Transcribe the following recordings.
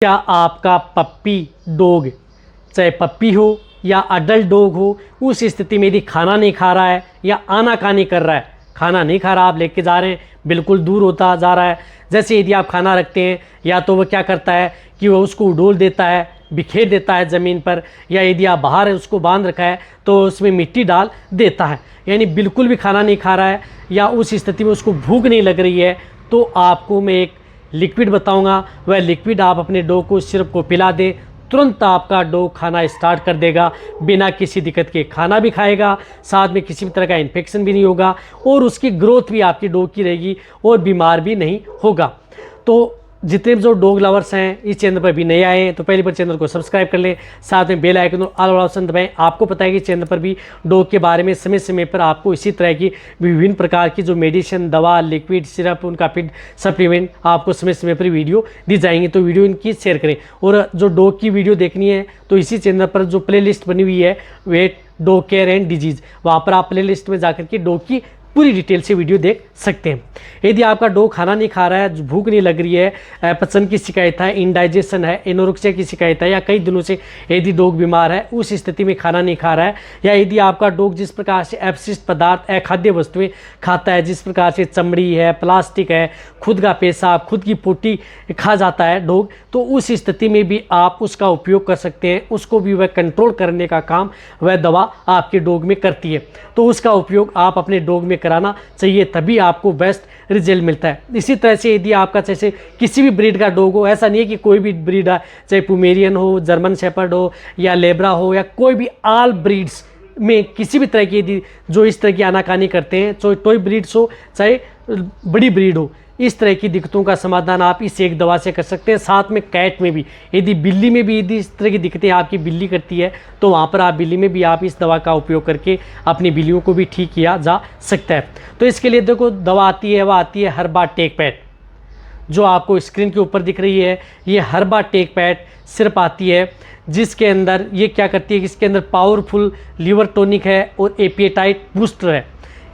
क्या आपका पप्पी डॉग, चाहे पप्पी हो या अडल्ट डॉग हो, उस स्थिति में यदि खाना नहीं खा रहा है या आनाकानी कर रहा है, खाना नहीं खा रहा, आप लेके जा रहे हैं, बिल्कुल दूर होता जा रहा है। जैसे यदि आप खाना रखते हैं, या तो वो क्या करता है कि वो उसको उडोल देता है, बिखेर देता है ज़मीन पर, या यदि आप बाहर है उसको बांध रखा है तो उसमें मिट्टी डाल देता है, यानी बिल्कुल भी खाना नहीं खा रहा है या उस स्थिति में उसको भूख नहीं लग रही है, तो आपको मैं एक लिक्विड बताऊंगा। वह लिक्विड आप अपने डॉग को सिरप को पिला दें, तुरंत आपका डॉग खाना स्टार्ट कर देगा, बिना किसी दिक्कत के खाना भी खाएगा, साथ में किसी भी तरह का इन्फेक्शन भी नहीं होगा और उसकी ग्रोथ भी आपकी डॉग की रहेगी और बीमार भी नहीं होगा। तो जितने भी जो डॉग लवर्स हैं, इस चैनल पर भी नए आए हैं तो पहली बार चैनल को सब्सक्राइब कर लें, साथ में बेल आइकन और ऑल ऑप्शन दबाएं। आपको पता है कि चैनल पर भी डॉग के बारे में समय समय पर आपको इसी तरह की विभिन्न प्रकार की जो मेडिसिन, दवा, लिक्विड, सिरप, उनका फीड, सप्लीमेंट आपको समय समय पर वीडियो दी जाएंगी, तो वीडियो इनकी शेयर करें। और जो डॉग की वीडियो देखनी है तो इसी चैनल पर जो प्ले लिस्ट बनी हुई है vet, dog care and disease, वहाँ पर आप प्ले लिस्ट में जाकर के डॉग की पूरी डिटेल से वीडियो देख सकते हैं। यदि आपका डॉग खाना नहीं खा रहा है, भूख नहीं लग रही है, पचन की शिकायत है, इंडाइजेशन है, एनोरेक्सिया की शिकायत है, या कई दिनों से यदि डॉग बीमार है, उस स्थिति में खाना नहीं खा रहा है, या यदि आपका डॉग जिस प्रकार से अपशिष्ट पदार्थ, अखाद्य वस्तुएं खाता है, जिस प्रकार से चमड़ी है, प्लास्टिक है, खुद का पेशाब, खुद की पोटी खा जाता है डॉग, तो उस स्थिति में भी आप उसका उपयोग कर सकते हैं। उसको भी वह कंट्रोल करने का काम वह दवा आपके डॉग में करती है, तो उसका उपयोग आप अपने डॉग में कराना चाहिए, तभी आपको बेस्ट रिजल्ट मिलता है। इसी तरह से यदि आपका जैसे किसी भी ब्रीड का डॉग हो, ऐसा नहीं है कि कोई भी ब्रीड है, चाहे पोमेरियन हो, जर्मन शेपर्ड हो या लेब्रा हो, या कोई भी ऑल ब्रीड्स में किसी भी तरह की यदि जो इस तरह की आनाकानी करते हैं, चाहे टॉय ब्रीड्स हो चाहे बड़ी ब्रीड हो, इस तरह की दिक्कतों का समाधान आप इस एक दवा से कर सकते हैं। साथ में कैट में भी, यदि बिल्ली में भी यदि इस तरह की दिक्कतें आपकी बिल्ली करती है तो वहाँ पर आप बिल्ली में भी आप इस दवा का उपयोग करके अपनी बिल्लियों को भी ठीक किया जा सकता है। तो इसके लिए देखो दवा आती है, वह आती है हर्बा टेक पैड, जो आपको स्क्रीन के ऊपर दिख रही है, ये हर्बा टेक पैड सिर्फ आती है, जिसके अंदर ये क्या करती है कि इसके अंदर पावरफुल लीवर टॉनिक है और एपेटाइट बूस्टर है।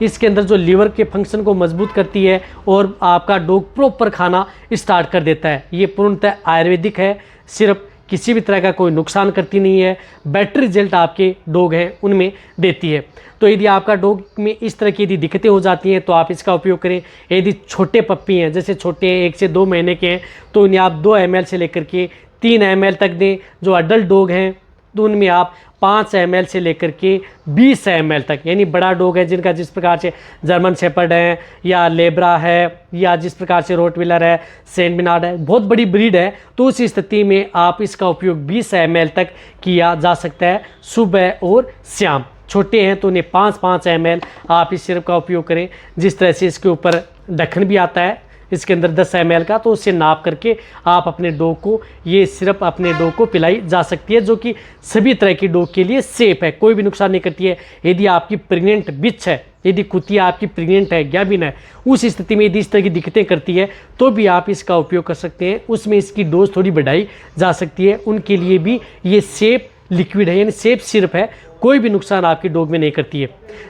इसके अंदर जो लीवर के फंक्शन को मजबूत करती है और आपका डॉग प्रॉपर खाना स्टार्ट कर देता है। ये पूर्णतः आयुर्वेदिक है, सिर्फ किसी भी तरह का कोई नुकसान करती नहीं है, बेटर रिजल्ट आपके डॉग हैं उनमें देती है। तो यदि आपका डॉग में इस तरह की यदि दिक्कतें हो जाती हैं तो आप इसका उपयोग करें। यदि छोटे पप्पी हैं, जैसे छोटे हैं 1 से 2 महीने के हैं, तो उन्हें आप 2 ml से लेकर के 3 ml तक दें। जो अडल्ट डॉग हैं तो उनमें आप 5 ml से लेकर के 20 ml तक, यानी बड़ा डॉग है जिनका जिस प्रकार से जर्मन शेपर्ड है या लेब्रा है या जिस प्रकार से रोटविलर है, सेंट बिनार्ड है, बहुत बड़ी ब्रीड है, तो उस स्थिति में आप इसका उपयोग 20 ml तक किया जा सकता है, सुबह और शाम। छोटे हैं तो उन्हें 5-5 ml आप इस सिरप का उपयोग करें। जिस तरह से इसके ऊपर ढक्कन भी आता है इसके अंदर 10 ml का, तो उससे नाप करके आप अपने डॉग को ये सिरप अपने डॉग को पिलाई जा सकती है, जो कि सभी तरह की डॉग के लिए सेफ है, कोई भी नुकसान नहीं करती है। यदि आपकी प्रेग्नेंट बिच है, यदि कुतिया आपकी प्रेग्नेंट है, गाभिन है, उस स्थिति में यदि इस तरह की दिक्कतें करती है तो भी आप इसका उपयोग कर सकते हैं। उसमें इसकी डोज थोड़ी बढ़ाई जा सकती है, उनके लिए भी ये सेफ लिक्विड है, यानी सेफ सिरप है, कोई भी नुकसान आपकी डॉग में नहीं करती है।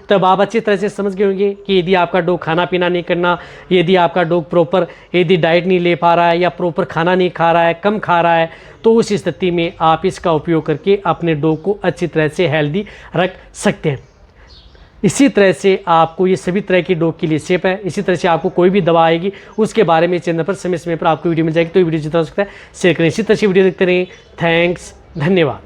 तब आप अच्छी तरह से समझ गए होंगे कि यदि आपका डॉग खाना पीना नहीं करना, यदि आपका डॉग प्रॉपर यदि डाइट नहीं ले पा रहा है या प्रॉपर खाना नहीं खा रहा है, कम खा रहा है, तो उस स्थिति में आप इसका उपयोग करके अपने डॉग को अच्छी तरह से हेल्दी रख सकते हैं। इसी तरह से आपको ये सभी तरह की डॉग के लिए सेफ है। इसी तरह से आपको कोई भी दवा आएगी उसके बारे में चैनल पर समय समय पर आपको वीडियो मिल जाएगी, तो वीडियो जितना हो सकता है शेयर करें। इसी तरह से वीडियो देखते रहें। थैंक्स, धन्यवाद।